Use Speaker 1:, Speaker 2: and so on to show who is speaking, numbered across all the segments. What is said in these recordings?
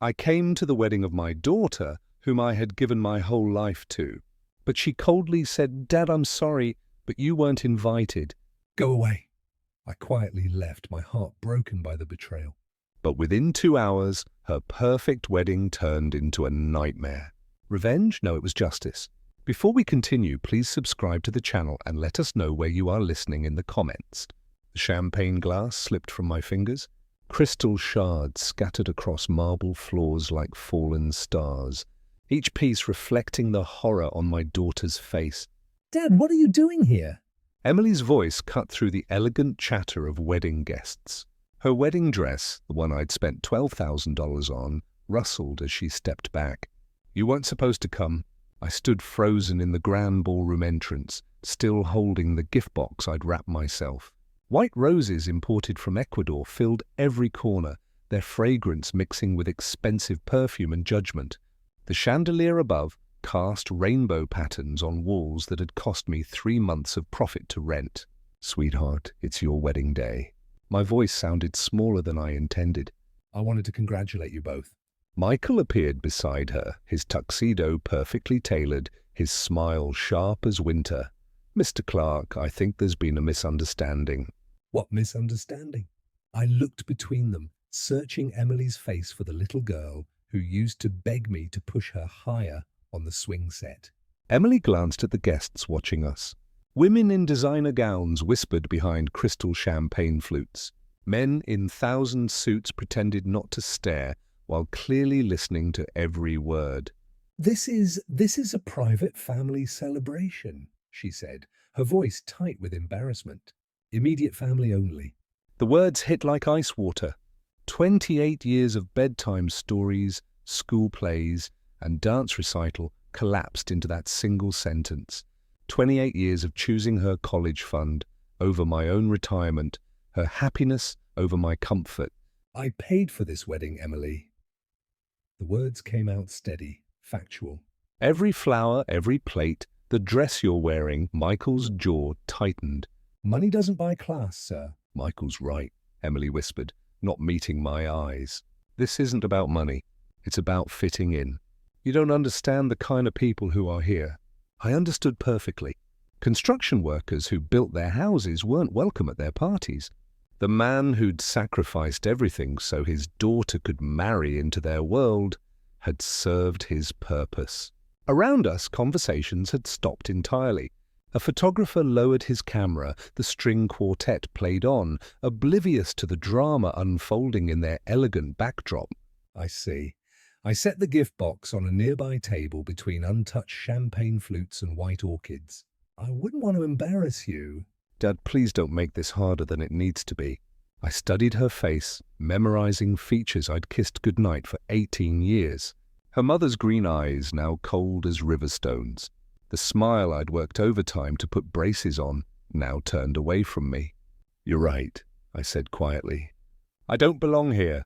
Speaker 1: I came to the wedding of my daughter, whom I had given my whole life to. But she coldly said, "Dad, I'm sorry, but you weren't invited."
Speaker 2: Go away. I quietly left, my heart broken by the betrayal.
Speaker 1: But within 2 hours, her perfect wedding turned into a nightmare. Revenge? No, it was justice. Before we continue, please subscribe to the channel and let us know where you are listening in the comments. The champagne glass slipped from my fingers. Crystal shards scattered across marble floors like fallen stars, each piece reflecting the horror on my daughter's face.
Speaker 2: Dad, what are you doing here?
Speaker 1: Emily's voice cut through the elegant chatter of wedding guests. Her wedding dress, the one I'd spent $12,000 on, rustled as she stepped back. "You weren't supposed to come." I stood frozen in the grand ballroom entrance, still holding the gift box I'd wrapped myself. White roses imported from Ecuador filled every corner, their fragrance mixing with expensive perfume and judgment. The chandelier above cast rainbow patterns on walls that had cost me 3 months of profit to rent. "Sweetheart, it's your wedding day." My voice sounded smaller than I intended.
Speaker 2: I wanted to congratulate you both.
Speaker 1: Michael appeared beside her, his tuxedo perfectly tailored, his smile sharp as winter. "Mr. Clark, I think there's been a misunderstanding."
Speaker 2: What misunderstanding? I looked between them, searching Emily's face for the little girl who used to beg me to push her higher on the swing set.
Speaker 1: Emily glanced at the guests watching us. Women in designer gowns whispered behind crystal champagne flutes. Men in thousand suits pretended not to stare, while clearly listening to every word.
Speaker 2: This is a private family celebration," she said, her voice tight with embarrassment. "Immediate family only."
Speaker 1: The words hit like ice water. 28 years of bedtime stories, school plays, and dance recital collapsed into that single sentence. 28 years of choosing her college fund over my own retirement, her happiness over my comfort.
Speaker 2: "I paid for this wedding, Emily." The words came out steady, factual.
Speaker 1: Every flower, every plate, the dress you're wearing. Michael's jaw tightened.
Speaker 2: "Money doesn't buy class, sir."
Speaker 1: "Michael's right," Emily whispered, not meeting my eyes. "This isn't about money. It's about fitting in. You don't understand the kind of people who are here." I understood perfectly. Construction workers who built their houses weren't welcome at their parties. The man who'd sacrificed everything so his daughter could marry into their world had served his purpose. Around us, conversations had stopped entirely. A photographer lowered his camera, the string quartet played on, oblivious to the drama unfolding in their elegant backdrop.
Speaker 2: "I see." I set the gift box on a nearby table between untouched champagne flutes and white orchids. "I wouldn't want to embarrass you."
Speaker 1: "Dad, please don't make this harder than it needs to be." I studied her face, memorizing features I'd kissed goodnight for 18 years. Her mother's green eyes, now cold as river stones. The smile I'd worked overtime to put braces on, now turned away from me. "You're right," I said quietly. "I don't belong here."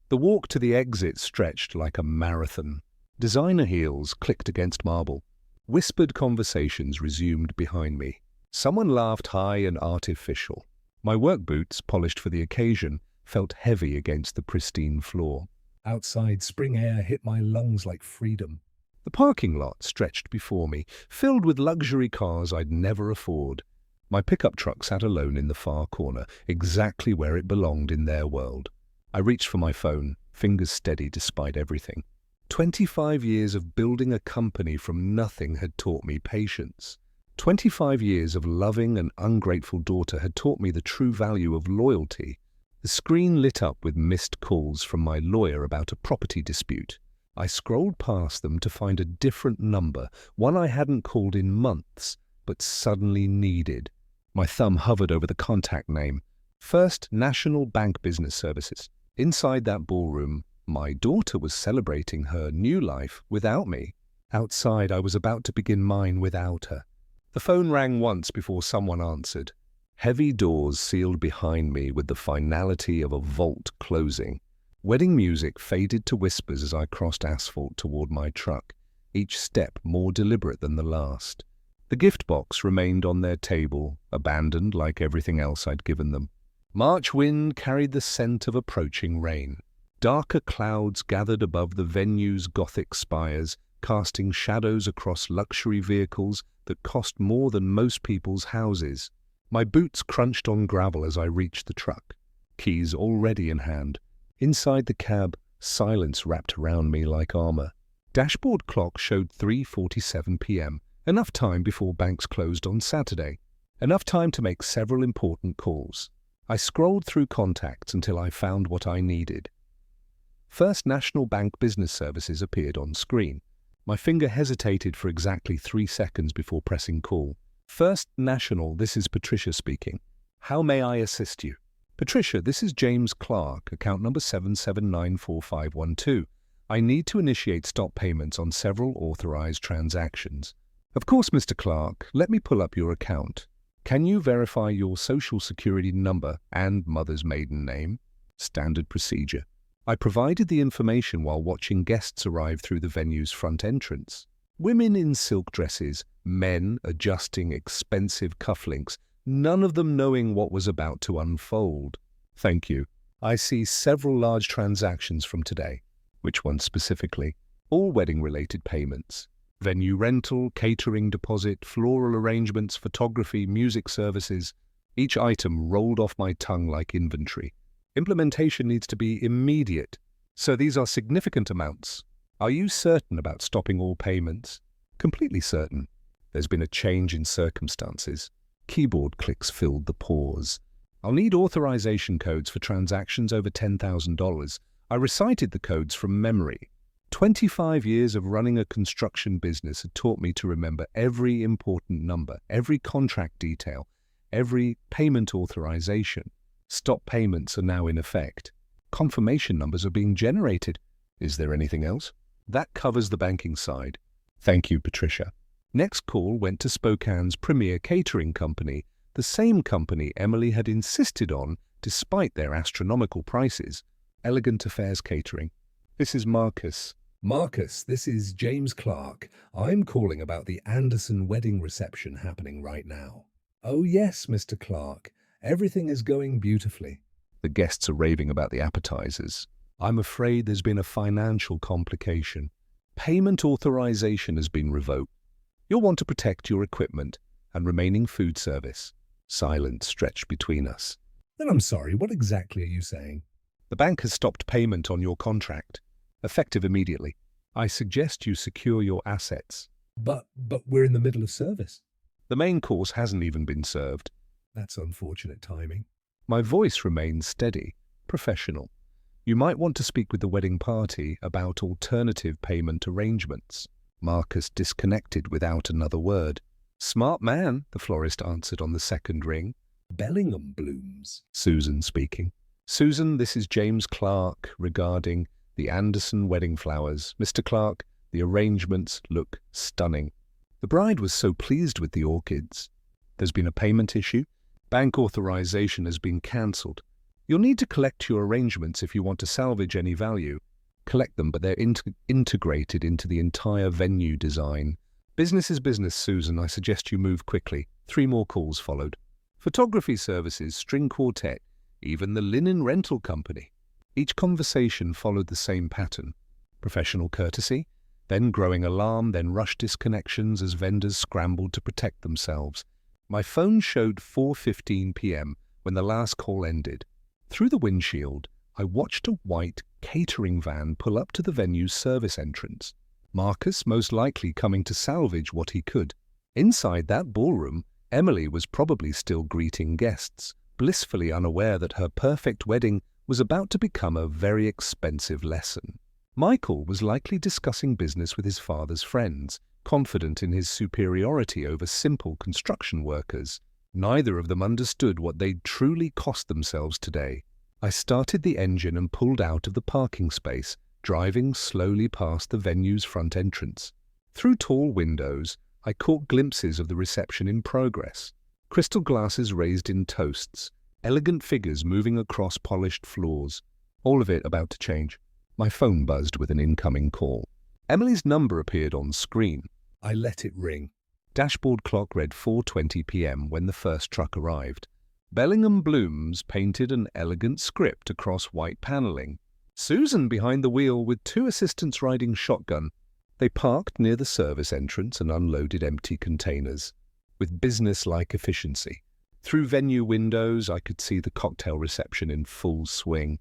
Speaker 1: The walk to the exit stretched like a marathon. Designer heels clicked against marble. Whispered conversations resumed behind me. Someone laughed high and artificial. My work boots, polished for the occasion, felt heavy against the pristine floor.
Speaker 2: Outside, spring air hit my lungs like freedom.
Speaker 1: The parking lot stretched before me, filled with luxury cars I'd never afford. My pickup truck sat alone in the far corner, exactly where it belonged in their world. I reached for my phone, fingers steady despite everything. 25 years of building a company from nothing had taught me patience. 25 years of loving an ungrateful daughter had taught me the true value of loyalty. The screen lit up with missed calls from my lawyer about a property dispute. I scrolled past them to find a different number, one I hadn't called in months, but suddenly needed. My thumb hovered over the contact name. First National Bank Business Services. Inside that ballroom, my daughter was celebrating her new life without me. Outside, I was about to begin mine without her. The phone rang once before someone answered. Heavy doors sealed behind me with the finality of a vault closing. Wedding music faded to whispers as I crossed asphalt toward my truck, each step more deliberate than the last. The gift box remained on their table, abandoned like everything else I'd given them. March wind carried the scent of approaching rain. Darker clouds gathered above the venue's Gothic spires, casting shadows across luxury vehicles that cost more than most people's houses. My boots crunched on gravel as I reached the truck, keys already in hand. Inside the cab, silence wrapped around me like armor. Dashboard clock showed 3:47 p.m., enough time before banks closed on Saturday, enough time to make several important calls. I scrolled through contacts until I found what I needed. First National Bank Business Services appeared on screen. My finger hesitated for exactly 3 seconds before pressing call. First National, this is Patricia speaking. How may I assist you? Patricia, this is James Clark, account number 7794512. I need to initiate stop payments on several authorized transactions. Of course, Mr. Clark, let me pull up your account. Can you verify your social security number and mother's maiden name? Standard procedure. I provided the information while watching guests arrive through the venue's front entrance. Women in silk dresses, men adjusting expensive cufflinks, none of them knowing what was about to unfold. Thank you. I see several large transactions from today. Which ones specifically? All wedding-related payments. Venue rental, catering deposit, floral arrangements, photography, music services. Each item rolled off my tongue like inventory. Implementation needs to be immediate. So these are significant amounts. Are you certain about stopping all payments? Completely certain. There's been a change in circumstances. Keyboard clicks filled the pause. I'll need authorization codes for transactions over $10,000. I recited the codes from memory. 25 years of running a construction business had taught me to remember every important number, every contract detail, every payment authorization. Stop payments are now in effect. Confirmation numbers are being generated. Is there anything else? That covers the banking side. Thank you, Patricia. Next call went to Spokane's premier catering company, the same company Emily had insisted on despite their astronomical prices. Elegant Affairs Catering. This is Marcus.
Speaker 2: Marcus, this is James Clark. I'm calling about the Anderson wedding reception happening right now. Oh yes, Mr. Clark. Everything is going beautifully.
Speaker 1: The guests are raving about the appetizers. I'm afraid there's been a financial complication. Payment authorization has been revoked. You'll want to protect your equipment and remaining food service. Silence stretched between us.
Speaker 2: Then I'm sorry, what exactly are you saying?
Speaker 1: The bank has stopped payment on your contract, effective immediately. I suggest you secure your assets.
Speaker 2: But we're in the middle of service.
Speaker 1: The main course hasn't even been served.
Speaker 2: That's unfortunate timing.
Speaker 1: My voice remains steady, professional. You might want to speak with the wedding party about alternative payment arrangements. Marcus disconnected without another word. Smart man, the florist answered on the second ring.
Speaker 2: Bellingham blooms.
Speaker 1: Susan speaking. Susan, this is James Clark regarding the Anderson wedding flowers. Mr. Clark, the arrangements look stunning. The bride was so pleased with the orchids. There's been a payment issue. Bank authorization has been cancelled. You'll need to collect your arrangements if you want to salvage any value. Collect them, but they're integrated into the entire venue design. Business is business, Susan. I suggest you move quickly. 3 more calls followed. Photography services, string quartet, even the linen rental company. Each conversation followed the same pattern. Professional courtesy, then growing alarm, then rush disconnections as vendors scrambled to protect themselves. My phone showed 4:15 p.m. when the last call ended. Through the windshield, I watched a white catering van pull up to the venue's service entrance. Marcus most likely coming to salvage what he could. Inside that ballroom, Emily was probably still greeting guests, blissfully unaware that her perfect wedding was about to become a very expensive lesson. Michael was likely discussing business with his father's friends, confident in his superiority over simple construction workers. Neither of them understood what they'd truly cost themselves today. I started the engine and pulled out of the parking space, driving slowly past the venue's front entrance. Through tall windows, I caught glimpses of the reception in progress. Crystal glasses raised in toasts, elegant figures moving across polished floors. All of it about to change. My phone buzzed with an incoming call. Emily's number appeared on screen.
Speaker 2: I let it ring.
Speaker 1: Dashboard clock read 4:20 p.m. when the first truck arrived. Bellingham Blooms painted an elegant script across white paneling. Susan behind the wheel with two assistants riding shotgun. They parked near the service entrance and unloaded empty containers with business-like efficiency. Through venue windows, I could see the cocktail reception in full swing.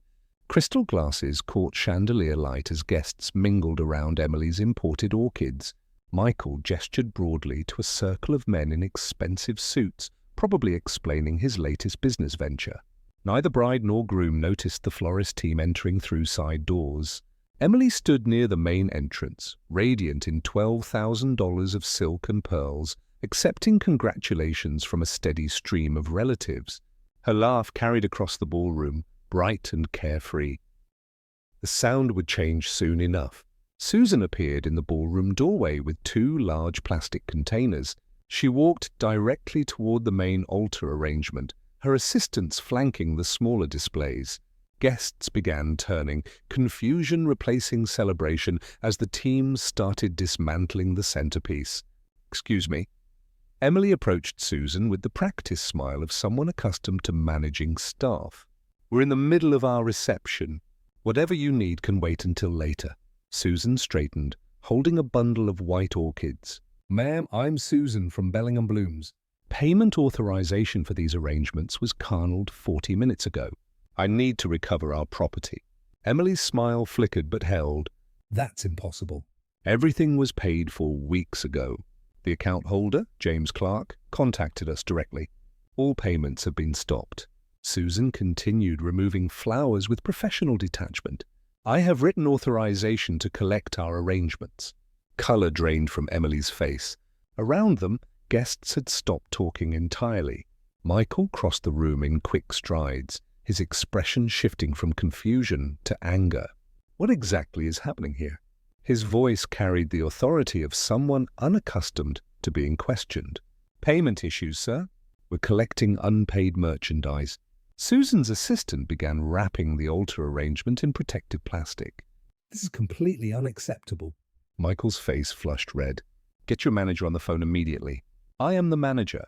Speaker 1: Crystal glasses caught chandelier light as guests mingled around Emily's imported orchids. Michael gestured broadly to a circle of men in expensive suits, probably explaining his latest business venture. Neither bride nor groom noticed the florist team entering through side doors. Emily stood near the main entrance, radiant in $12,000 of silk and pearls, accepting congratulations from a steady stream of relatives. Her laugh carried across the ballroom, bright and carefree. The sound would change soon enough. Susan appeared in the ballroom doorway with two large plastic containers. She walked directly toward the main altar arrangement, her assistants flanking the smaller displays. Guests began turning, confusion replacing celebration as the team started dismantling the centerpiece. "Excuse me." Emily approached Susan with the practice smile of someone accustomed to managing staff. "We're in the middle of our reception. Whatever you need can wait until later." Susan straightened, holding a bundle of white orchids.
Speaker 2: Ma'am, I'm Susan from Bellingham Blooms.
Speaker 1: Payment authorization for these arrangements was carneled 40 minutes ago. I need to recover our property. Emily's smile flickered but held.
Speaker 2: That's impossible.
Speaker 1: Everything was paid for weeks ago. The account holder, James Clark, contacted us directly. All payments have been stopped. Susan continued removing flowers with professional detachment. I have written authorization to collect our arrangements. Color drained from Emily's face. Around them, guests had stopped talking entirely. Michael crossed the room in quick strides, his expression shifting from confusion to anger. What exactly is happening here? His voice carried the authority of someone unaccustomed to being questioned. "Payment issues, sir. We're collecting unpaid merchandise." Susan's assistant began wrapping the altar arrangement in protective plastic.
Speaker 2: This is completely unacceptable.
Speaker 1: Michael's face flushed red. "Get your manager on the phone immediately." "I am the manager,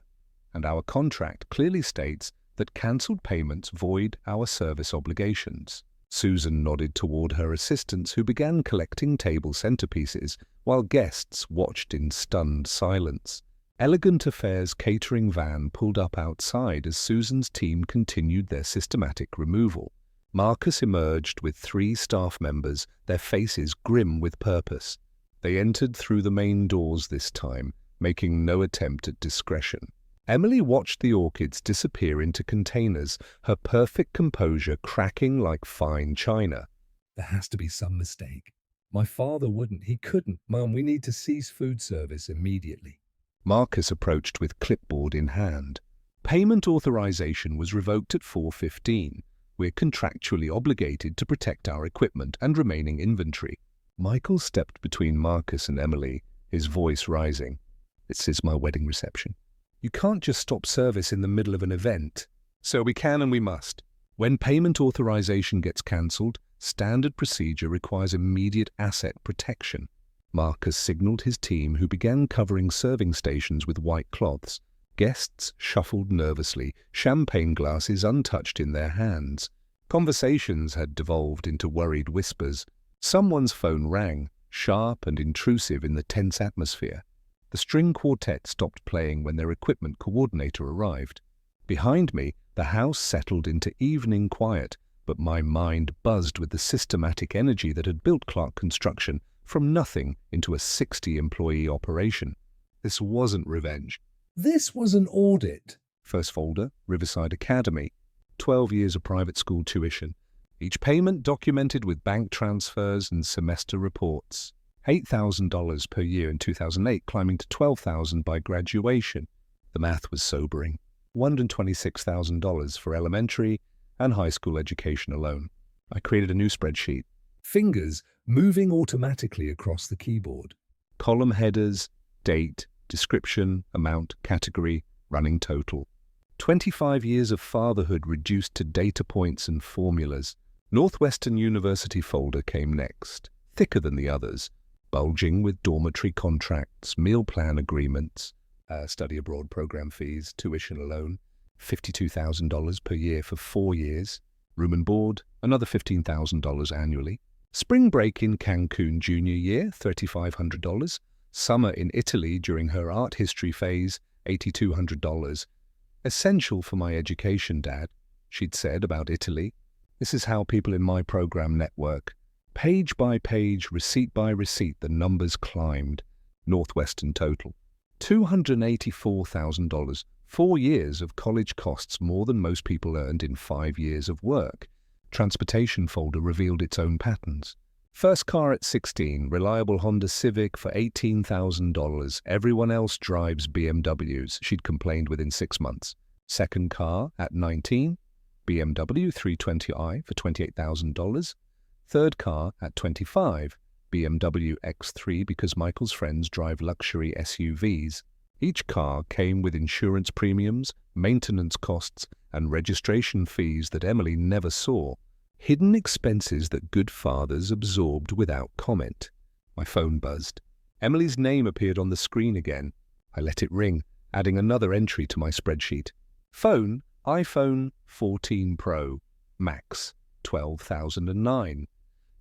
Speaker 1: and our contract clearly states that cancelled payments void our service obligations." Susan nodded toward her assistants, who began collecting table centerpieces, while guests watched in stunned silence. Elegant Affairs' catering van pulled up outside as Susan's team continued their systematic removal. Marcus emerged with 3 staff members, their faces grim with purpose. They entered through the main doors this time, making no attempt at discretion. Emily watched the orchids disappear into containers, her perfect composure cracking like fine china.
Speaker 2: There has to be some mistake. My father wouldn't. He couldn't. Mum, we need to cease food service immediately.
Speaker 1: Marcus approached with clipboard in hand. Payment authorization was revoked at 4:15. We're contractually obligated to protect our equipment and remaining inventory. Michael stepped between Marcus and Emily, his voice rising. "This is my wedding reception. You can't just stop service in the middle of an event." "So we can and we must. When payment authorization gets cancelled, standard procedure requires immediate asset protection." Marcus signaled his team, who began covering serving stations with white cloths. Guests shuffled nervously, champagne glasses untouched in their hands. Conversations had devolved into worried whispers. Someone's phone rang, sharp and intrusive in the tense atmosphere. The string quartet stopped playing when their equipment coordinator arrived. Behind me, the house settled into evening quiet, but my mind buzzed with the systematic energy that had built Clark Construction from nothing into a 60-employee operation. This wasn't revenge.
Speaker 2: This was an audit.
Speaker 1: First folder, Riverside Academy. 12 years of private school tuition. Each payment documented with bank transfers and semester reports. $8,000 per year in 2008, climbing to $12,000 by graduation. The math was sobering. $126,000 for elementary and high school education alone. I created a new spreadsheet.
Speaker 2: Fingers moving automatically across the keyboard.
Speaker 1: Column headers, date, description, amount, category, running total. 25 years of fatherhood reduced to data points and formulas. Northwestern University folder came next, thicker than the others, bulging with dormitory contracts, meal plan agreements, study abroad program fees, tuition alone, $52,000 per year for 4 years, room and board, another $15,000 annually. Spring break in Cancun junior year, $3,500. Summer in Italy during her art history phase, $8,200. Essential for my education, Dad, she'd said about Italy. This is how people in my program network. Page by page, receipt by receipt, the numbers climbed. Northwestern total, $284,000. 4 years of college costs more than most people earned in 5 years of work. Transportation folder revealed its own patterns. First car at 16, reliable Honda Civic for $18,000. Everyone else drives BMWs, she'd complained within 6 months. Second car at 19, BMW 320i for $28,000. Third car at 25, BMW X3 because Michael's friends drive luxury SUVs. Each car came with insurance premiums, maintenance costs, and registration fees that Emily never saw. Hidden expenses that good fathers absorbed without comment. My phone buzzed. Emily's name appeared on the screen again. I let it ring, adding another entry to my spreadsheet. Phone, iPhone 14 Pro, Max, $12,009.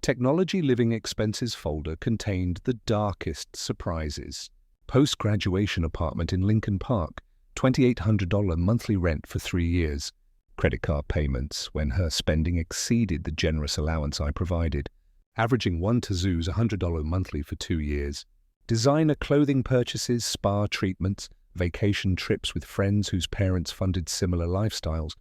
Speaker 1: Technology living expenses folder contained the darkest surprises. Post-graduation apartment in Lincoln Park, $2,800 monthly rent for 3 years. Credit card payments when her spending exceeded the generous allowance I provided, averaging one to zoos $100 monthly for 2 years. Designer clothing purchases, spa treatments, vacation trips with friends whose parents funded similar lifestyles.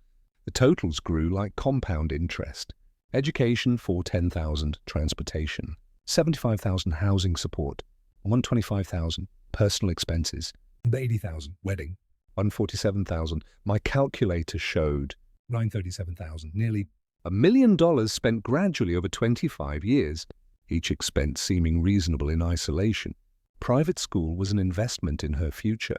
Speaker 1: The totals grew like compound interest. Education for $10,000, transportation, $75,000 housing support, $125,000 personal expenses,
Speaker 2: $80,000 wedding,
Speaker 1: $147,000. My calculator showed
Speaker 2: $937,000, nearly
Speaker 1: $1 million spent gradually over 25 years, each expense seeming reasonable in isolation. Private school was an investment in her future.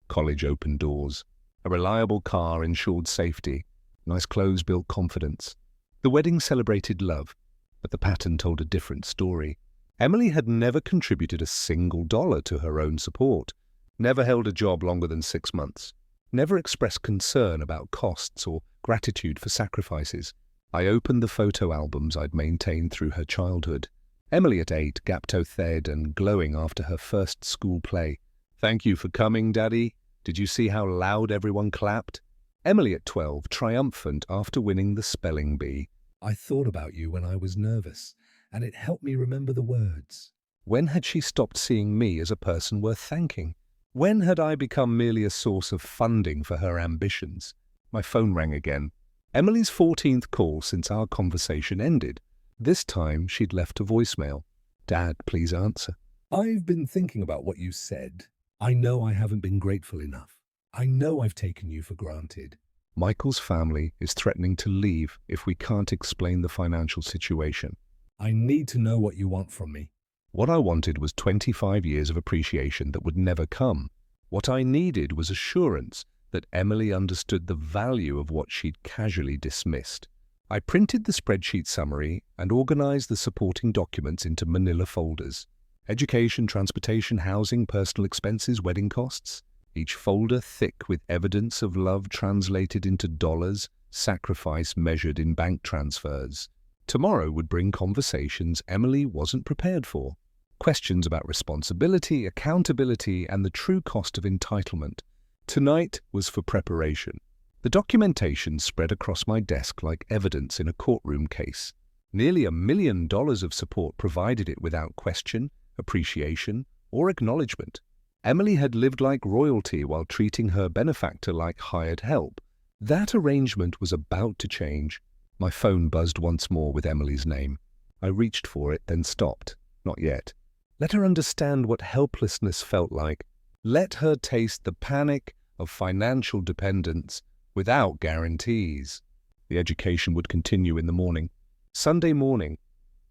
Speaker 1: College opened doors. A reliable car ensured safety. Nice clothes built confidence. The wedding celebrated love, but the pattern told a different story. Emily had never contributed a single dollar to her own support, never held a job longer than 6 months, never expressed concern about costs or gratitude for sacrifices. I opened the photo albums I'd maintained through her childhood. Emily at 8, gaptoed and glowing after her first school play. "Thank you for coming, Daddy. Did you see how loud everyone clapped?" Emily at 12, triumphant after winning the spelling bee.
Speaker 2: I thought about you when I was nervous, and it helped me remember the words.
Speaker 1: When had she stopped seeing me as a person worth thanking? When had I become merely a source of funding for her ambitions? My phone rang again. Emily's 14th call since our conversation ended. This time she'd left a voicemail. "Dad, please answer."
Speaker 2: I've been thinking about what you said. I know I haven't been grateful enough. I know I've taken you for granted.
Speaker 1: Michael's family is threatening to leave if we can't explain the financial situation.
Speaker 2: I need to know what you want from me.
Speaker 1: What I wanted was 25 years of appreciation that would never come. What I needed was assurance that Emily understood the value of what she'd casually dismissed. I printed the spreadsheet summary and organized the supporting documents into manila folders. Education, transportation, housing, personal expenses, wedding costs. Each folder thick with evidence of love translated into dollars, sacrifice measured in bank transfers. Tomorrow would bring conversations Emily wasn't prepared for. Questions about responsibility, accountability, and the true cost of entitlement. Tonight was for preparation. The documentation spread across my desk like evidence in a courtroom case. Nearly $1 million of support provided it without question, appreciation, or acknowledgement. Emily had lived like royalty while treating her benefactor like hired help. That arrangement was about to change. My phone buzzed once more with Emily's name. I reached for it, then stopped. Not yet. Let her understand what helplessness felt like. Let her taste the panic of financial dependence without guarantees. The education would continue in the morning. Sunday morning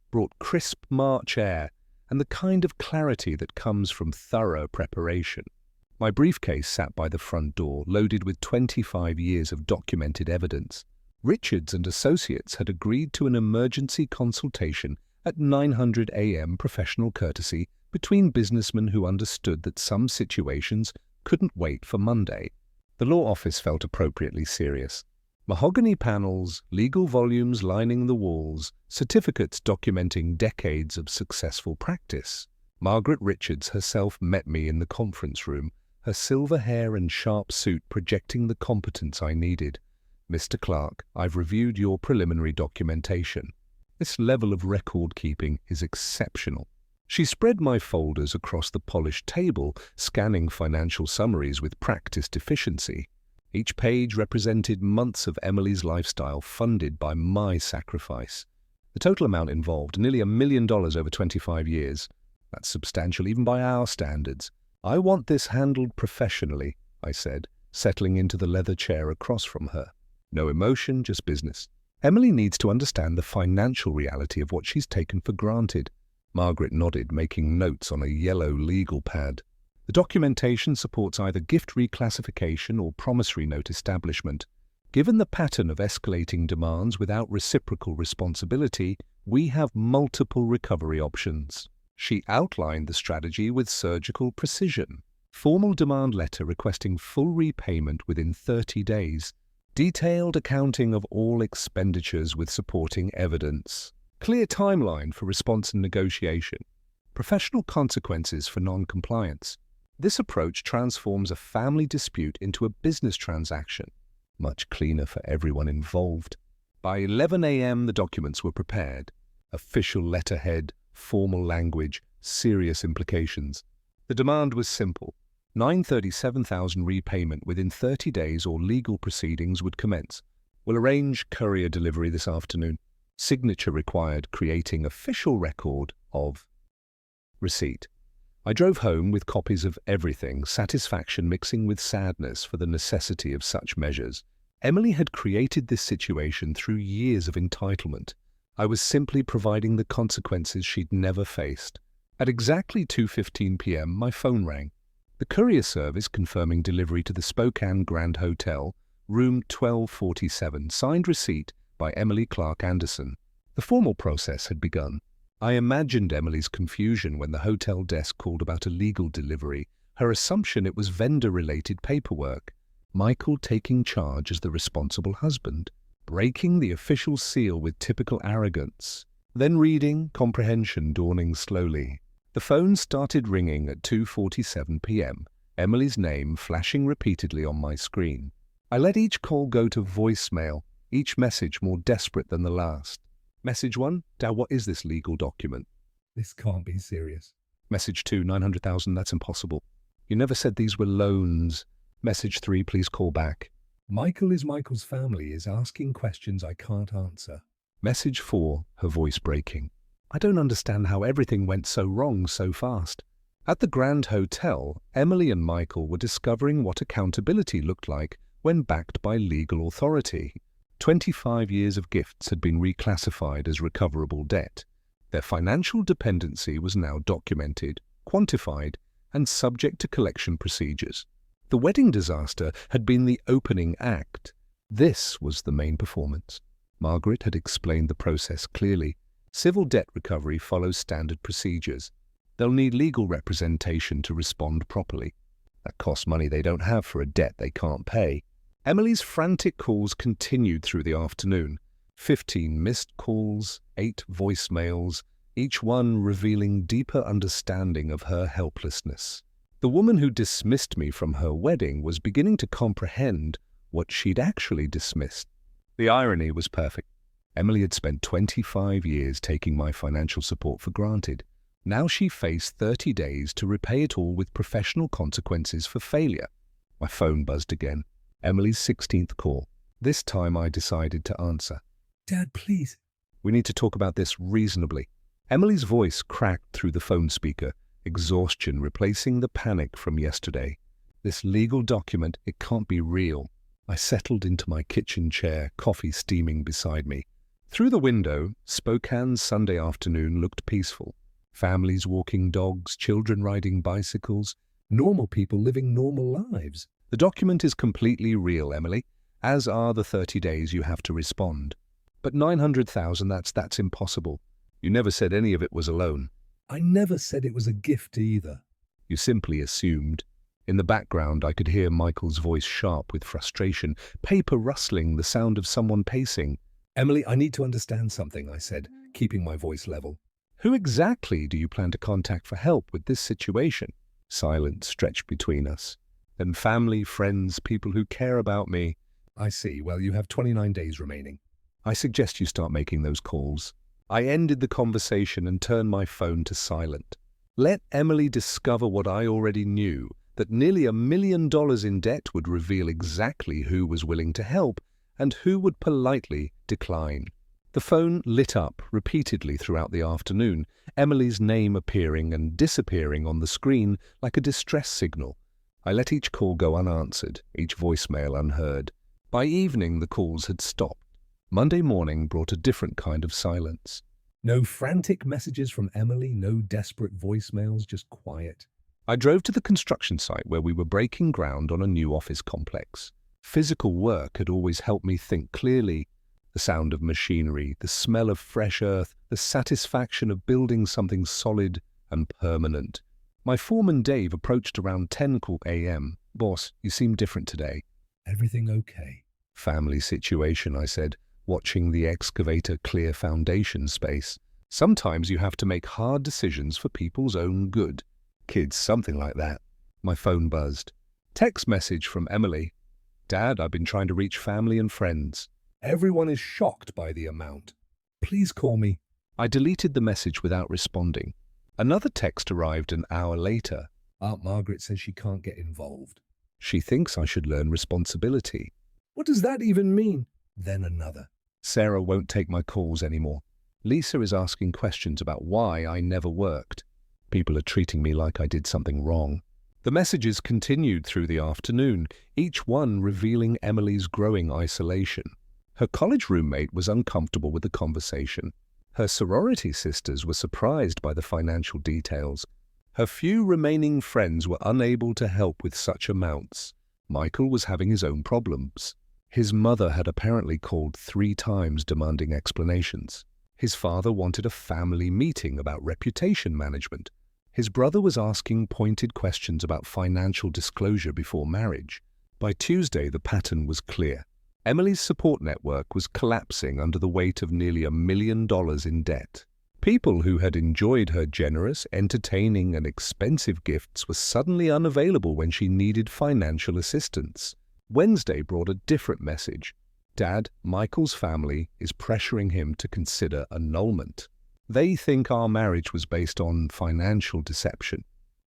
Speaker 1: brought crisp March air and the kind of clarity that comes from thorough preparation. My briefcase sat by the front door, loaded with 25 years of documented evidence. Richards and Associates had agreed to an emergency consultation at 9:00 a.m. professional courtesy between businessmen who understood that some situations couldn't wait for Monday. The law office felt appropriately serious. Mahogany panels, legal volumes lining the walls, certificates documenting decades of successful practice. Margaret Richards herself met me in the conference room, her silver hair and sharp suit projecting the competence I needed. "Mr. Clark, I've reviewed your preliminary documentation. This level of record-keeping is exceptional." She spread my folders across the polished table, scanning financial summaries with practiced efficiency. Each page represented months of Emily's lifestyle funded by my sacrifice. The total amount involved, nearly $1 million over 25 years. That's substantial even by our standards. "I want this handled professionally," I said, settling into the leather chair across from her. No emotion, just business. Emily needs to understand the financial reality of what she's taken for granted. Margaret nodded, making notes on a yellow legal pad. The documentation supports either gift reclassification or promissory note establishment. Given the pattern of escalating demands without reciprocal responsibility, we have multiple recovery options. She outlined the strategy with surgical precision. Formal demand letter requesting full repayment within 30 days. Detailed accounting of all expenditures with supporting evidence. Clear timeline for response and negotiation. Professional consequences for non-compliance. This approach transforms a family dispute into a business transaction. Much cleaner for everyone involved. By 11 a.m. the documents were prepared. Official letterhead, formal language, serious implications. The demand was simple. $937,000 repayment within 30 days or legal proceedings would commence. We'll arrange courier delivery this afternoon. Signature required, creating official record of receipt. I drove home with copies of everything, satisfaction mixing with sadness for the necessity of such measures. Emily had created this situation through years of entitlement. I was simply providing the consequences she'd never faced. At exactly 2:15 p.m., my phone rang. The courier service confirming delivery to the Spokane Grand Hotel, room 1247, signed receipt by Emily Clark Anderson. The formal process had begun. I imagined Emily's confusion when the hotel desk called about a legal delivery, her assumption it was vendor-related paperwork. Michael taking charge as the responsible husband, breaking the official seal with typical arrogance. Then reading, comprehension dawning slowly. The phone started ringing at 2:47 p.m., Emily's name flashing repeatedly on my screen. I let each call go to voicemail, each message more desperate than the last. Message 1, Dad, what is this legal document?
Speaker 2: This can't be serious.
Speaker 1: Message 2, 900,000, that's impossible. You never said these were loans. Message 3, please call back.
Speaker 2: Michael's family is asking questions I can't answer.
Speaker 1: Message 4, her voice breaking. I don't understand how everything went so wrong so fast. At the Grand Hotel, Emily and Michael were discovering what accountability looked like when backed by legal authority. 25 years of gifts had been reclassified as recoverable debt. Their financial dependency was now documented, quantified, and subject to collection procedures. The wedding disaster had been the opening act. This was the main performance. Margaret had explained the process clearly. Civil debt recovery follows standard procedures. They'll need legal representation to respond properly. That costs money they don't have for a debt they can't pay. Emily's frantic calls continued through the afternoon. 15 missed calls, 8 voicemails, each one revealing deeper understanding of her helplessness. The woman who dismissed me from her wedding was beginning to comprehend what she'd actually dismissed. The irony was perfect. Emily had spent 25 years taking my financial support for granted. Now she faced 30 days to repay it all with professional consequences for failure. My phone buzzed again. Emily's 16th call. This time I decided to answer.
Speaker 2: Dad, please.
Speaker 1: We need to talk about this reasonably. Emily's voice cracked through the phone speaker, exhaustion replacing the panic from yesterday. This legal document, it can't be real. I settled into my kitchen chair, coffee steaming beside me. Through the window, Spokane's Sunday afternoon looked peaceful. Families walking dogs, children riding bicycles,
Speaker 2: Normal people living normal lives.
Speaker 1: The document is completely real, Emily, as are the 30 days you have to respond. But 900,000, that's impossible. You never said any of it was a loan.
Speaker 2: I never said it was a gift either.
Speaker 1: You simply assumed. In the background, I could hear Michael's voice sharp with frustration, paper rustling, the sound of someone pacing.
Speaker 2: Emily, I need to understand something, I said, keeping my voice level.
Speaker 1: Who exactly do you plan to contact for help with this situation? Silence stretched between us. Then family, friends, people who care about me.
Speaker 2: I see. Well, you have 29 days remaining.
Speaker 1: I suggest you start making those calls. I ended the conversation and turned my phone to silent. Let Emily discover what I already knew, that nearly $1 million in debt would reveal exactly who was willing to help and who would politely decline. The phone lit up repeatedly throughout the afternoon, Emily's name appearing and disappearing on the screen like a distress signal. I let each call go unanswered, each voicemail unheard. By evening, the calls had stopped. Monday morning brought a different kind of silence.
Speaker 2: No frantic messages from Emily, no desperate voicemails, just quiet.
Speaker 1: I drove to the construction site where we were breaking ground on a new office complex. Physical work had always helped me think clearly. The sound of machinery, the smell of fresh earth, the satisfaction of building something solid and permanent. My foreman Dave approached around 10 a.m. "Boss, you seem different today."
Speaker 2: Everything okay?
Speaker 1: "Family situation," I said, watching the excavator clear foundation space. "Sometimes you have to make hard decisions for people's own good." "Kids, something like that." My phone buzzed. Text message from Emily. "Dad, I've been trying to reach family and friends."
Speaker 2: Everyone is shocked by the amount. Please call me.
Speaker 1: I deleted the message without responding. Another text arrived an hour later.
Speaker 2: Aunt Margaret says she can't get involved.
Speaker 1: "She thinks I should learn responsibility."
Speaker 2: What does that even mean? Then another.
Speaker 1: "Sarah won't take my calls anymore." "Lisa is asking questions about why I never worked." "People are treating me like I did something wrong." The messages continued through the afternoon, each one revealing Emily's growing isolation. Her college roommate was uncomfortable with the conversation. Her sorority sisters were surprised by the financial details. Her few remaining friends were unable to help with such amounts. Michael was having his own problems. His mother had apparently called 3 times demanding explanations. His father wanted a family meeting about reputation management. His brother was asking pointed questions about financial disclosure before marriage. By Tuesday, the pattern was clear. Emily's support network was collapsing under the weight of nearly $1 million in debt. People who had enjoyed her generous, entertaining, and expensive gifts were suddenly unavailable when she needed financial assistance. Wednesday brought a different message. "Dad, Michael's family is pressuring him to consider annulment. They think our marriage was based on financial deception.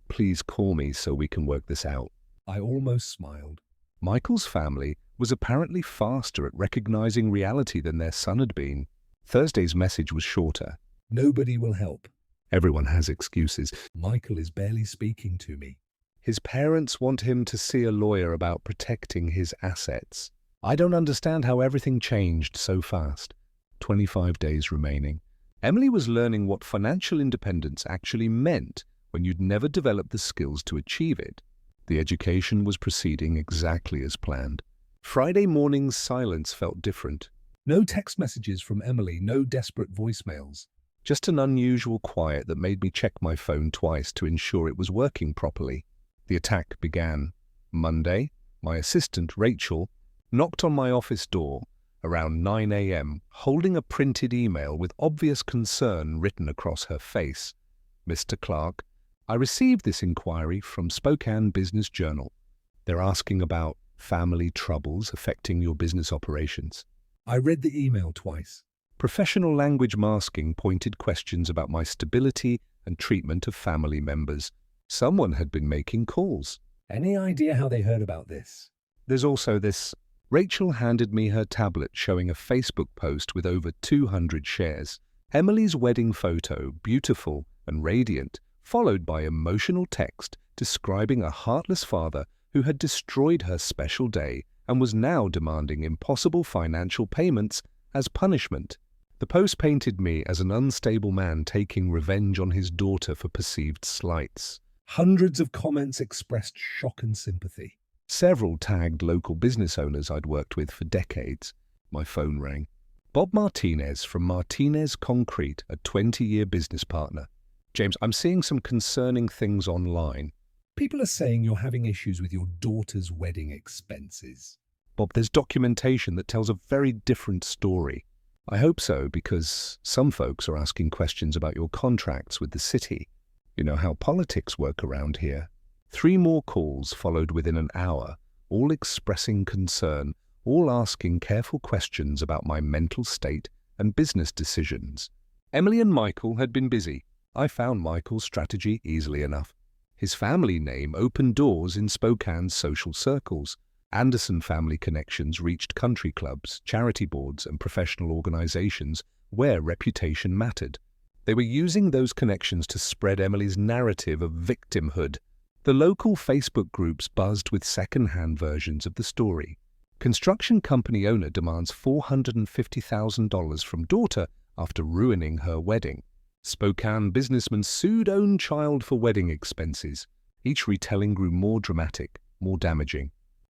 Speaker 1: Please call me so we can work this out."
Speaker 2: I almost smiled.
Speaker 1: Michael's family was apparently faster at recognizing reality than their son had been. Thursday's message was shorter.
Speaker 2: Nobody will help.
Speaker 1: "Everyone has excuses.
Speaker 2: Michael is barely speaking to me.
Speaker 1: His parents want him to see a lawyer about protecting his assets. I don't understand how everything changed so fast." 25 days remaining. Emily was learning what financial independence actually meant when you'd never developed the skills to achieve it. The education was proceeding exactly as planned. Friday morning's silence felt different.
Speaker 2: No text messages from Emily, no desperate voicemails.
Speaker 1: Just an unusual quiet that made me check my phone twice to ensure it was working properly. The attack began. Monday, my assistant, Rachel, knocked on my office door around 9 a.m., holding a printed email with obvious concern written across her face. "Mr. Clark, I received this inquiry from Spokane Business Journal. They're asking about family troubles affecting your business operations."
Speaker 2: I read the email twice.
Speaker 1: Professional language masking pointed questions about my stability and treatment of family members. Someone had been making calls.
Speaker 2: Any idea how they heard about this?
Speaker 1: "There's also this." Rachel handed me her tablet showing a Facebook post with over 200 shares. Emily's wedding photo, beautiful and radiant, followed by emotional text describing a heartless father who had destroyed her special day and was now demanding impossible financial payments as punishment. The post painted me as an unstable man taking revenge on his daughter for perceived slights.
Speaker 2: Hundreds of comments expressed shock and sympathy.
Speaker 1: Several tagged local business owners I'd worked with for decades. My phone rang. Bob Martinez from Martinez Concrete, a 20-year business partner. "James, I'm seeing some concerning things online."
Speaker 2: People are saying you're having issues with your daughter's wedding expenses.
Speaker 1: Bob, there's documentation that tells a very different story. I hope so, because some folks are asking questions about your contracts with the city. You know how politics work around here. 3 more calls followed within an hour, all expressing concern, all asking careful questions about my mental state and business decisions. Emily and Michael had been busy. I found Michael's strategy easily enough. His family name opened doors in Spokane's social circles. Anderson family connections reached country clubs, charity boards, and professional organizations where reputation mattered. They were using those connections to spread Emily's narrative of victimhood. The local Facebook groups buzzed with second-hand versions of the story. Construction company owner demands $450,000 from daughter after ruining her wedding. Spokane businessman sued own child for wedding expenses. Each retelling grew more dramatic, more damaging.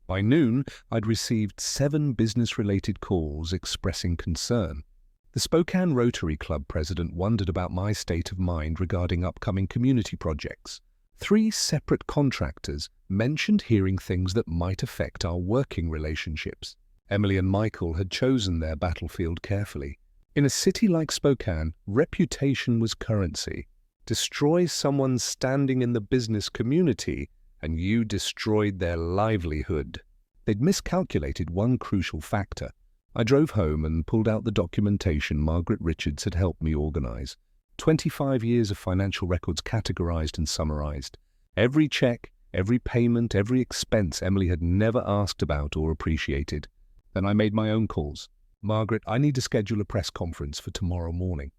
Speaker 1: By noon, I'd received 7 business-related calls expressing concern. The Spokane Rotary Club president wondered about my state of mind regarding upcoming community projects. 3 separate contractors mentioned hearing things that might affect our working relationships. Emily and Michael had chosen their battlefield carefully. In a city like Spokane, reputation was currency. Destroy someone's standing in the business community, and you destroyed their livelihood. They'd miscalculated one crucial factor. I drove home and pulled out the documentation Margaret Richards had helped me organize. 25 years of financial records categorized and summarized. Every check, every payment, every expense Emily had never asked about or appreciated. Then I made my own calls. Margaret, I need to schedule a press conference for tomorrow morning.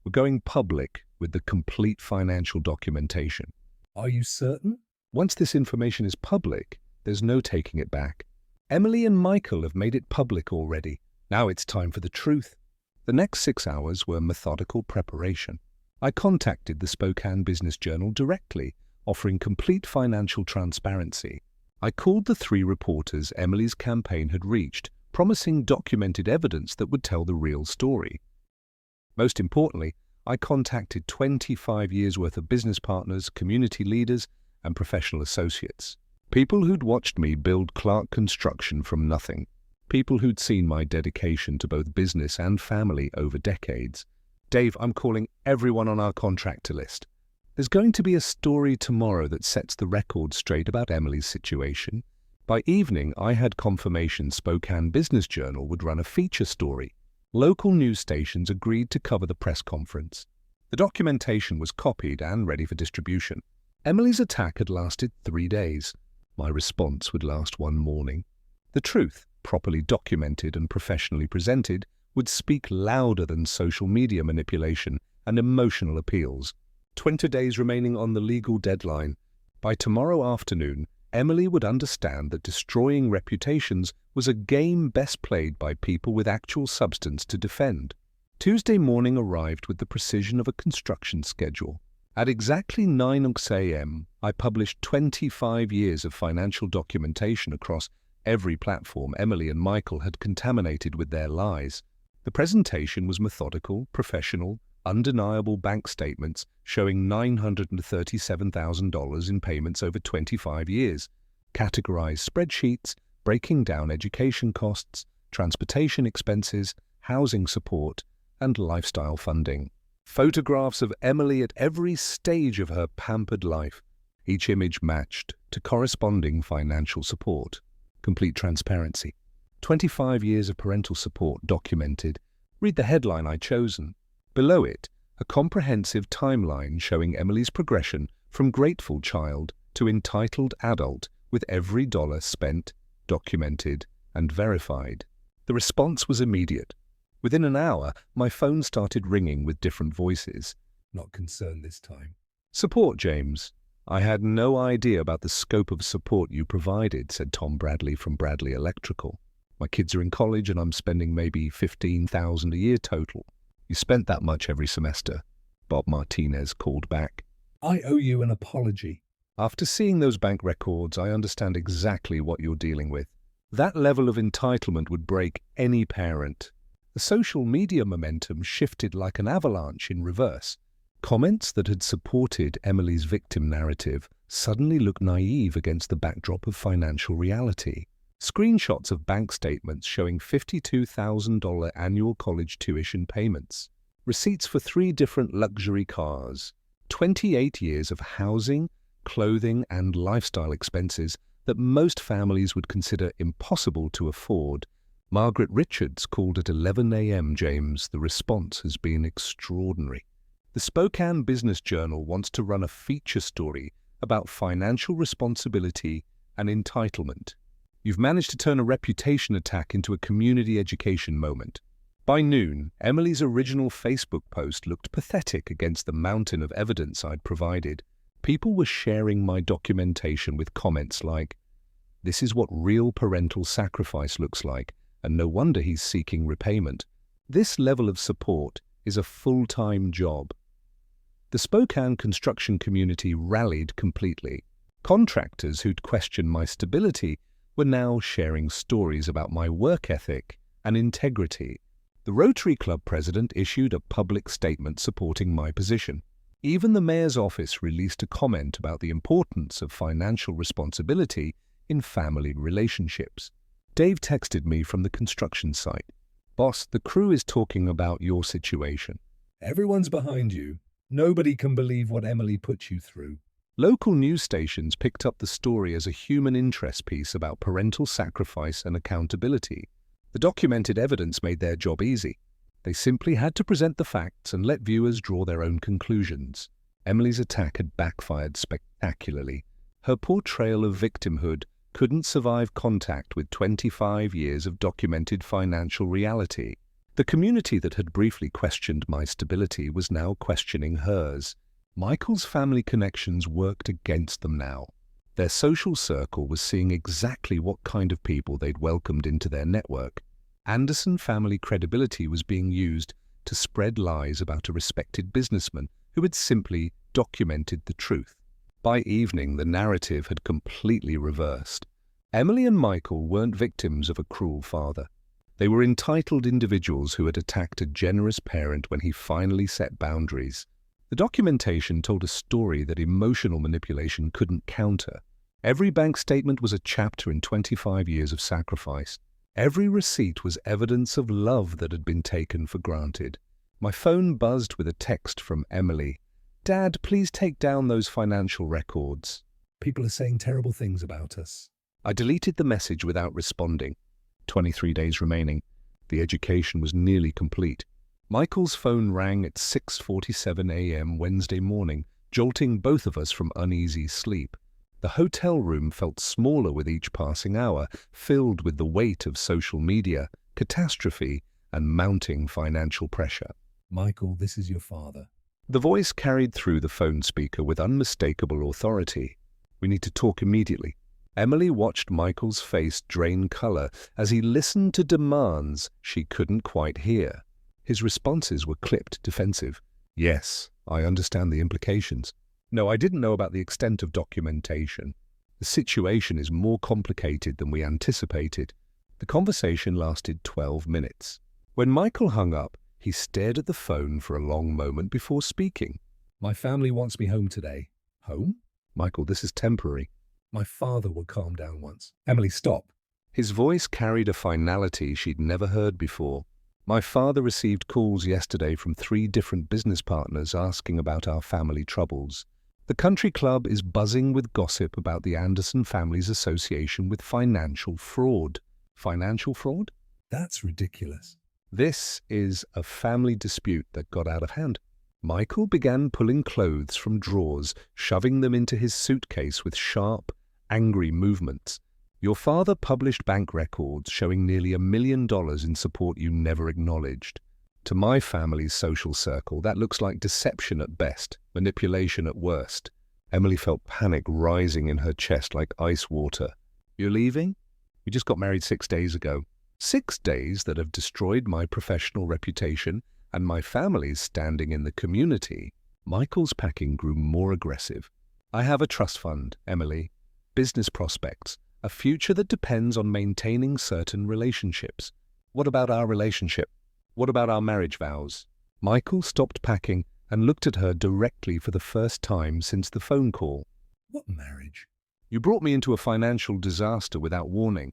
Speaker 1: We're going public with the complete financial documentation.
Speaker 2: Are you certain?
Speaker 1: Once this information is public, there's no taking it back. Emily and Michael have made it public already. Now it's time for the truth. The next 6 hours were methodical preparation. I contacted the Spokane Business Journal directly, offering complete financial transparency. I called the 3 reporters Emily's campaign had reached, promising documented evidence that would tell the real story. Most importantly, I contacted 25 years' worth of business partners, community leaders, and professional associates. People who'd watched me build Clark Construction from nothing. People who'd seen my dedication to both business and family over decades. Dave, I'm calling everyone on our contractor list. There's going to be a story tomorrow that sets the record straight about Emily's situation. By evening, I had confirmation Spokane Business Journal would run a feature story. Local news stations agreed to cover the press conference. The documentation was copied and ready for distribution. Emily's attack had lasted 3 days. My response would last 1 morning. The truth, properly documented and professionally presented, would speak louder than social media manipulation and emotional appeals. 20 days remaining on the legal deadline. By tomorrow afternoon, Emily would understand that destroying reputations was a game best played by people with actual substance to defend. Tuesday morning arrived with the precision of a construction schedule. At exactly 9 a.m., I published 25 years of financial documentation across every platform Emily and Michael had contaminated with their lies. The presentation was methodical, professional, undeniable bank statements showing $937,000 in payments over 25 years, categorized spreadsheets breaking down education costs, transportation expenses, housing support, and lifestyle funding. Photographs of Emily at every stage of her pampered life, each image matched to corresponding financial support. Complete transparency. 25 years of parental support documented. Read the headline I'd chosen. Below it, a comprehensive timeline showing Emily's progression from grateful child to entitled adult with every dollar spent, documented, and verified. The response was immediate. Within an hour, my phone started ringing with different voices.
Speaker 2: Not concerned this time.
Speaker 1: Support, James. I had no idea about the scope of support you provided, said Tom Bradley from Bradley Electrical. My kids are in college and I'm spending maybe $15,000 a year total. You spent that much every semester, Bob Martinez called back.
Speaker 2: I owe you an apology.
Speaker 1: After seeing those bank records, I understand exactly what you're dealing with. That level of entitlement would break any parent. The social media momentum shifted like an avalanche in reverse. Comments that had supported Emily's victim narrative suddenly look naive against the backdrop of financial reality. Screenshots of bank statements showing $52,000 annual college tuition payments, receipts for 3 different luxury cars, 28 years of housing, clothing, and lifestyle expenses that most families would consider impossible to afford. Margaret Richards called at 11 a.m. James, the response has been extraordinary. The Spokane Business Journal wants to run a feature story about financial responsibility and entitlement. You've managed to turn a reputation attack into a community education moment. By noon, Emily's original Facebook post looked pathetic against the mountain of evidence I'd provided. People were sharing my documentation with comments like, "This is what real parental sacrifice looks like, and no wonder he's seeking repayment. This level of support is a full-time job." The Spokane construction community rallied completely. Contractors who'd questioned my stability were now sharing stories about my work ethic and integrity. The Rotary Club president issued a public statement supporting my position. Even the mayor's office released a comment about the importance of financial responsibility in family relationships. Dave texted me from the construction site. "Boss, the crew is talking about your situation."
Speaker 2: Everyone's behind you. Nobody can believe what Emily put you through.
Speaker 1: Local news stations picked up the story as a human interest piece about parental sacrifice and accountability. The documented evidence made their job easy. They simply had to present the facts and let viewers draw their own conclusions. Emily's attack had backfired spectacularly. Her portrayal of victimhood couldn't survive contact with 25 years of documented financial reality. The community that had briefly questioned my stability was now questioning hers. Michael's family connections worked against them now. Their social circle was seeing exactly what kind of people they'd welcomed into their network. Anderson family credibility was being used to spread lies about a respected businessman who had simply documented the truth. By evening, the narrative had completely reversed. Emily and Michael weren't victims of a cruel father. They were entitled individuals who had attacked a generous parent when he finally set boundaries. The documentation told a story that emotional manipulation couldn't counter. Every bank statement was a chapter in 25 years of sacrifice. Every receipt was evidence of love that had been taken for granted. My phone buzzed with a text from Emily. "Dad, please take down those financial records."
Speaker 2: People are saying terrible things about us.
Speaker 1: I deleted the message without responding. 23 days remaining. The education was nearly complete. Michael's phone rang at 6:47 a.m. Wednesday morning, jolting both of us from uneasy sleep. The hotel room felt smaller with each passing hour, filled with the weight of social media, catastrophe, and mounting financial pressure.
Speaker 2: "Michael, this is your father."
Speaker 1: The voice carried through the phone speaker with unmistakable authority. "We need to talk immediately." Emily watched Michael's face drain color as he listened to demands she couldn't quite hear. His responses were clipped, defensive. "Yes, I understand the implications. No, I didn't know about the extent of documentation. The situation is more complicated than we anticipated." The conversation lasted 12 minutes. When Michael hung up, he stared at the phone for a long moment before speaking.
Speaker 2: "My family wants me home today." "Home?"
Speaker 1: "Michael, this is temporary."
Speaker 2: "My father will calm down once." "Emily, stop."
Speaker 1: His voice carried a finality she'd never heard before. "My father received calls yesterday from 3 different business partners asking about our family troubles. The country club is buzzing with gossip about the Anderson family's association with financial fraud." Financial fraud?
Speaker 2: That's ridiculous.
Speaker 1: This is a family dispute that got out of hand. Michael began pulling clothes from drawers, shoving them into his suitcase with sharp, angry movements. "Your father published bank records showing nearly $1 million in support you never acknowledged. To my family's social circle, that looks like deception at best, manipulation at worst." Emily felt panic rising in her chest like ice water. "You're leaving? We just got married 6 days ago." 6 days that have destroyed my professional reputation and my family's standing in the community. Michael's packing grew more aggressive. "I have a trust fund, Emily. Business prospects. A future that depends on maintaining certain relationships. What about our relationship? What about our marriage vows?" Michael stopped packing and looked at her directly for the first time since the phone call.
Speaker 2: What marriage?
Speaker 1: You brought me into a financial disaster without warning.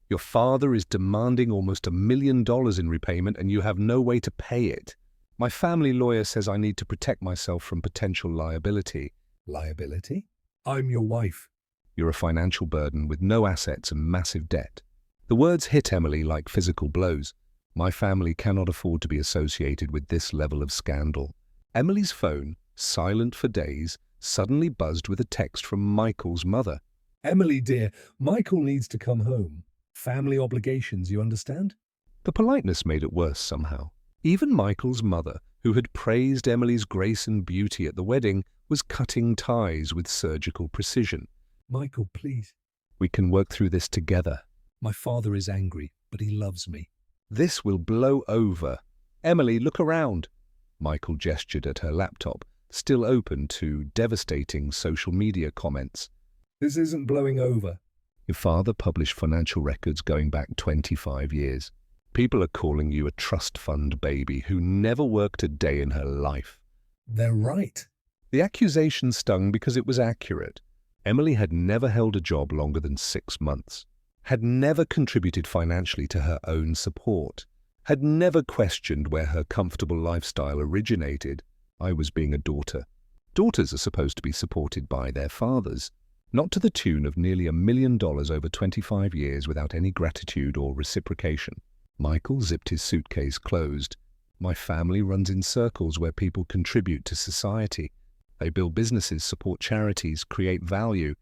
Speaker 1: Your father is demanding almost $1 million in repayment and you have no way to pay it. My family lawyer says I need to protect myself from potential liability.
Speaker 2: Liability? I'm your wife.
Speaker 1: You're a financial burden with no assets and massive debt. The words hit Emily like physical blows. My family cannot afford to be associated with this level of scandal. Emily's phone, silent for days, suddenly buzzed with a text from Michael's mother.
Speaker 2: Emily, dear, Michael needs to come home. Family obligations, you understand?
Speaker 1: The politeness made it worse somehow. Even Michael's mother, who had praised Emily's grace and beauty at the wedding, was cutting ties with surgical precision.
Speaker 2: Michael, please.
Speaker 1: We can work through this together.
Speaker 2: My father is angry, but he loves me.
Speaker 1: This will blow over. Emily, look around. Michael gestured at her laptop, still open to devastating social media comments.
Speaker 2: This isn't blowing over.
Speaker 1: Your father published financial records going back 25 years. People are calling you a trust fund baby who never worked a day in her life.
Speaker 2: They're right.
Speaker 1: The accusation stung because it was accurate. Emily had never held a job longer than 6 months, had never contributed financially to her own support, had never questioned where her comfortable lifestyle originated. I was being a daughter. Daughters are supposed to be supported by their fathers, not to the tune of nearly $1 million over 25 years without any gratitude or reciprocation. Michael zipped his suitcase closed. My family runs in circles where people contribute to society. They build businesses, support charities, create value.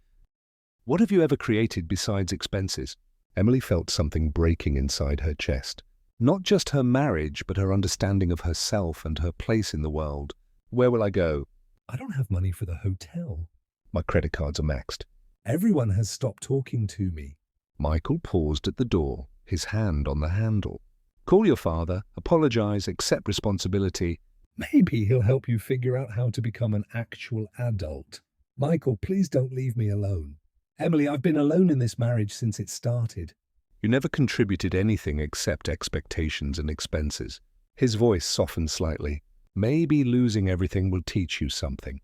Speaker 1: What have you ever created besides expenses? Emily felt something breaking inside her chest. Not just her marriage, but her understanding of herself and her place in the world. Where will I go?
Speaker 2: I don't have money for the hotel.
Speaker 1: My credit cards are maxed.
Speaker 2: Everyone has stopped talking to me.
Speaker 1: Michael paused at the door, his hand on the handle. Call your father, apologize, accept responsibility.
Speaker 2: Maybe he'll help you figure out how to become an actual adult. Michael, please don't leave me alone. Emily, I've been alone in this marriage since it started.
Speaker 1: You never contributed anything except expectations and expenses. His voice softened slightly. Maybe losing everything will teach you something.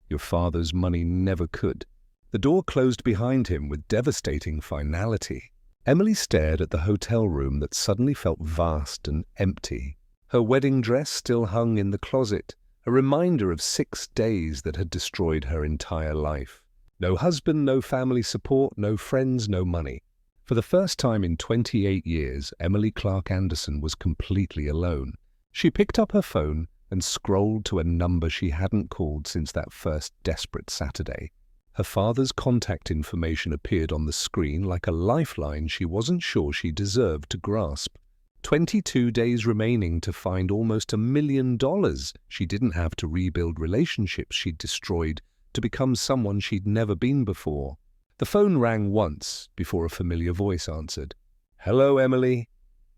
Speaker 1: Your father's money never could. The door closed behind him with devastating finality. Emily stared at the hotel room that suddenly felt vast and empty. Her wedding dress still hung in the closet, a reminder of 6 days that had destroyed her entire life. No husband, no family support, no friends, no money. For the first time in 28 years, Emily Clark Anderson was completely alone. She picked up her phone and scrolled to a number she hadn't called since that first desperate Saturday. Her father's contact information appeared on the screen like a lifeline she wasn't sure she deserved to grasp. 22 days remaining to find almost $1 million. She didn't have to rebuild relationships she'd destroyed to become someone she'd never been before. The phone rang once before a familiar voice answered. "Hello, Emily."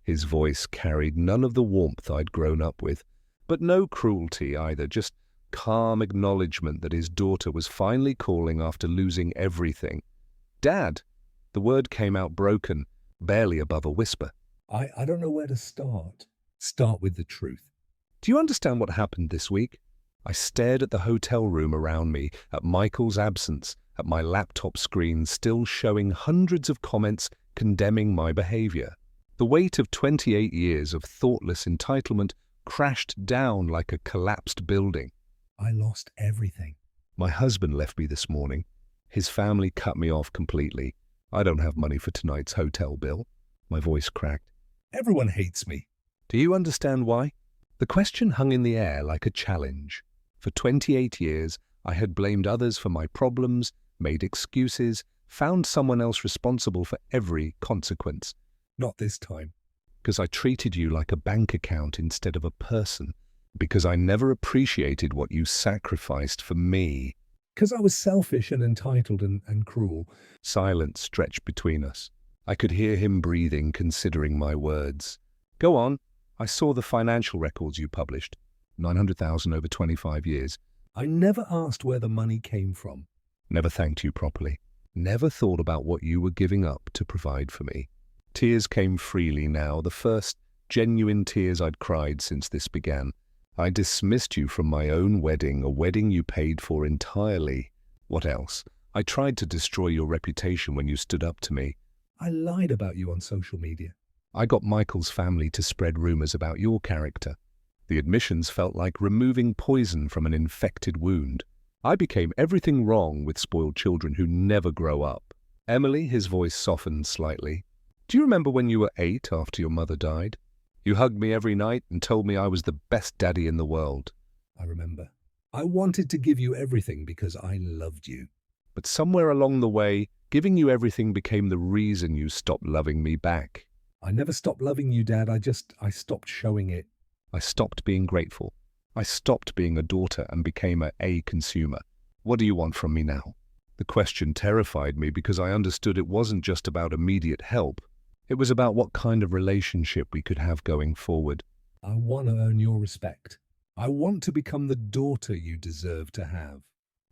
Speaker 1: His voice carried none of the warmth I'd grown up with, but no cruelty either, just calm acknowledgement that his daughter was finally calling after losing everything. "Dad!" The word came out broken, barely above a whisper.
Speaker 2: I don't know where to start. Start with the truth.
Speaker 1: Do you understand what happened this week? I stared at the hotel room around me, at Michael's absence, at my laptop screen still showing hundreds of comments condemning my behavior. The weight of 28 years of thoughtless entitlement crashed down like a collapsed building.
Speaker 2: I lost everything.
Speaker 1: My husband left me this morning. His family cut me off completely. I don't have money for tonight's hotel bill. My voice cracked.
Speaker 2: Everyone hates me.
Speaker 1: Do you understand why? The question hung in the air like a challenge. For 28 years, I had blamed others for my problems, made excuses, found someone else responsible for every consequence.
Speaker 2: Not this time.
Speaker 1: Because I treated you like a bank account instead of a person. Because I never appreciated what you sacrificed for me.
Speaker 2: Because I was selfish and entitled and cruel.
Speaker 1: Silence stretched between us. I could hear him breathing, considering my words. Go on. I saw the financial records you published. $900,000 over 25 years.
Speaker 2: I never asked where the money came from.
Speaker 1: Never thanked you properly. Never thought about what you were giving up to provide for me. Tears came freely now, the first genuine tears I'd cried since this began. I dismissed you from my own wedding, a wedding you paid for entirely. What else? I tried to destroy your reputation when you stood up to me.
Speaker 2: I lied about you on social media.
Speaker 1: I got Michael's family to spread rumors about your character. The admissions felt like removing poison from an infected wound. I became everything wrong with spoiled children who never grow up. Emily, his voice softened slightly. Do you remember when you were 8 after your mother died? You hugged me every night and told me I was the best daddy in the world.
Speaker 2: I remember. I wanted to give you everything because I loved you.
Speaker 1: But somewhere along the way, giving you everything became the reason you stopped loving me back.
Speaker 2: I never stopped loving you, Dad. I stopped showing it.
Speaker 1: I stopped being grateful. I stopped being a daughter and became a consumer. What do you want from me now? The question terrified me because I understood it wasn't just about immediate help. It was about what kind of relationship we could have going forward.
Speaker 2: I want to earn your respect. I want to become the daughter you deserve to have.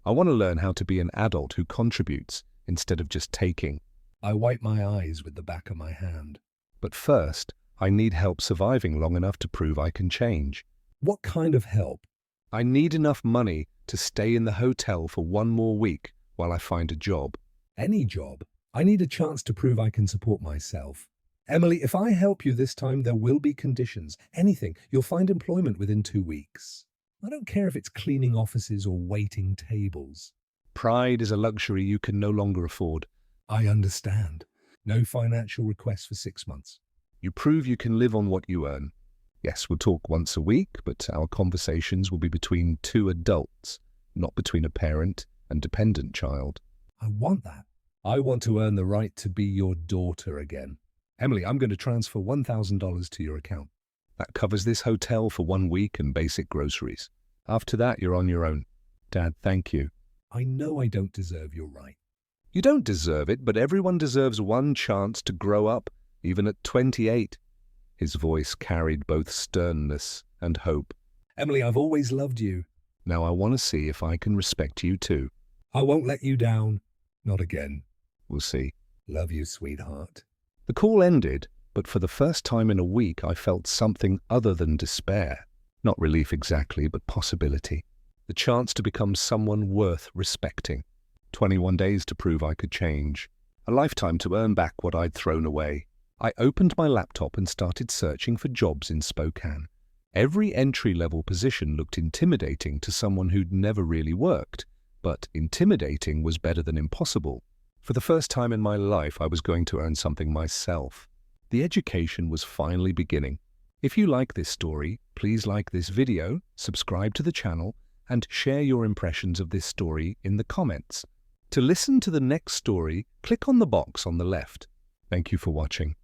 Speaker 1: I want to learn how to be an adult who contributes instead of just taking.
Speaker 2: I wipe my eyes with the back of my hand.
Speaker 1: But first, I need help surviving long enough to prove I can change.
Speaker 2: What kind of help?
Speaker 1: I need enough money to stay in the hotel for 1 more week while I find a job.
Speaker 2: Any job. I need a chance to prove I can support myself. Emily, if I help you this time, there will be conditions. Anything. You'll find employment within 2 weeks. I don't care if it's cleaning offices or waiting tables.
Speaker 1: Pride is a luxury you can no longer afford.
Speaker 2: I understand. No financial requests for 6 months.
Speaker 1: You prove you can live on what you earn. Yes, we'll talk once a week, but our conversations will be between 2 adults, not between a parent and dependent child.
Speaker 2: I want that. I want to earn the right to be your daughter again. Emily, I'm going to transfer $1,000 to your account.
Speaker 1: That covers this hotel for 1 week and basic groceries. After that, you're on your own. Dad, thank you.
Speaker 2: I know I don't deserve your right.
Speaker 1: You don't deserve it, but everyone deserves one chance to grow up, even at 28. His voice carried both sternness and hope.
Speaker 2: Emily, I've always loved you.
Speaker 1: Now I want to see if I can respect you too.
Speaker 2: I won't let you down. Not again.
Speaker 1: We'll see.
Speaker 2: Love you, sweetheart.
Speaker 1: The call ended, but for the first time in a week I felt something other than despair. Not relief exactly, but possibility. The chance to become someone worth respecting. 21 days to prove I could change. A lifetime to earn back what I'd thrown away. I opened my laptop and started searching for jobs in Spokane. Every entry-level position looked intimidating to someone who'd never really worked, but intimidating was better than impossible. For the first time in my life, I was going to earn something myself. The education was finally beginning. If you like this story, please like this video, subscribe to the channel, and share your impressions of this story in the comments. To listen to the next story, click on the box on the left. Thank you for watching.